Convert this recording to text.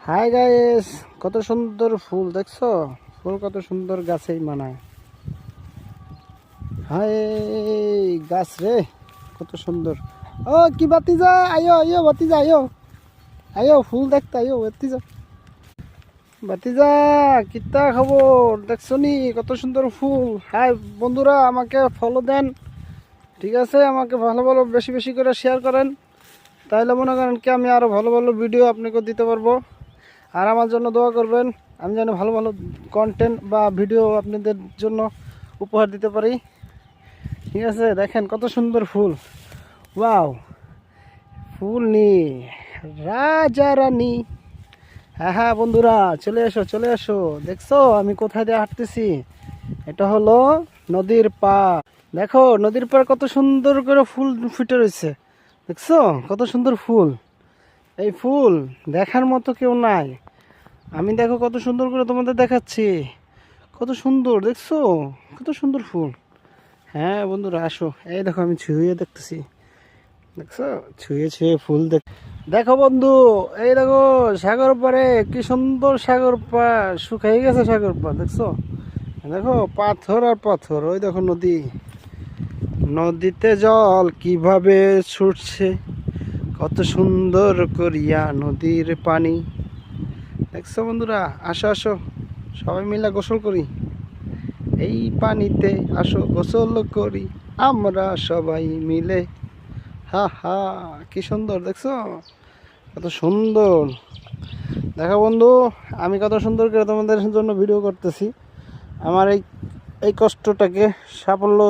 Hi guys, কত সুন্দর ফুল দেখছো? ফুল কত সুন্দর গাছেই মানায়। হাই গাছ রে, কত সুন্দর। ও কি বাতিজা, আয়ো আয়ো বাতিজা, আয়ো আয়ো ফুল দেখতে, আয়ো বাতিজা। বাতিজা কিতা খবর দেখছো নি? কত সুন্দর ফুল। হাই বন্ধুরা, আমাকে ফলো দেন, ঠিক আছে? আমাকে ভালো ভালো বেশি বেশি করে শেয়ার করেন, তাইলে মনে করেন কি আমি আরো ভালো ভালো ভিডিও আপনাকে দিতে পারবো। আর আমার জন্য দোয়া করবেন, আমি যেন ভালো ভালো কন্টেন্ট বা ভিডিও আপনাদের জন্য উপহার দিতে পারি, ঠিক আছে? দেখেন কত সুন্দর ফুল, ওয়াও। ফুল নি রাজা রানী। হ্যাঁ হ্যাঁ বন্ধুরা, চলে এসো চলে এসো। দেখছো আমি কোথায় দিয়ে হাঁটতেছি? এটা হলো নদীর পাড়। দেখো নদীর পাড় কত সুন্দর করে ফুল ফুটে রয়েছে, দেখছো? কত সুন্দর ফুল। এই ফুল দেখার মতো কেউ নাই। আমি দেখো কত সুন্দর করে তোমাদের দেখাচ্ছি। কত সুন্দর দেখছো? কত সুন্দর ফুল। হ্যাঁ বন্ধুরা আসো, এই দেখো আমি ছুঁয়ে দেখতেছি, দেখছো? ছুঁয়ে ছুঁয়ে ফুল দেখো বন্ধু, এই দেখো সাগর পাড়ে কি সুন্দর সাগর পাড়, শুকিয়ে গেছে সাগর পাড়, দেখছো? দেখো পাথর আর পাথর। ওই দেখো নদী, নদীতে জল কিভাবে ছুটছে, কত সুন্দর করিয়া নদীর পানি। দেখছো বন্ধুরা? আসো আসো, সবাই মিলে গোসল করি এই পানিতে। আসো গোসল করি আমরা সবাই মিলে। হা হা, কি সুন্দর দেখছো? কত সুন্দর। দেখো বন্ধু, আমি কত সুন্দর করে তোমাদের জন্য ভিডিও করতেছি। আমার এই এই কষ্টটাকে সাফল্য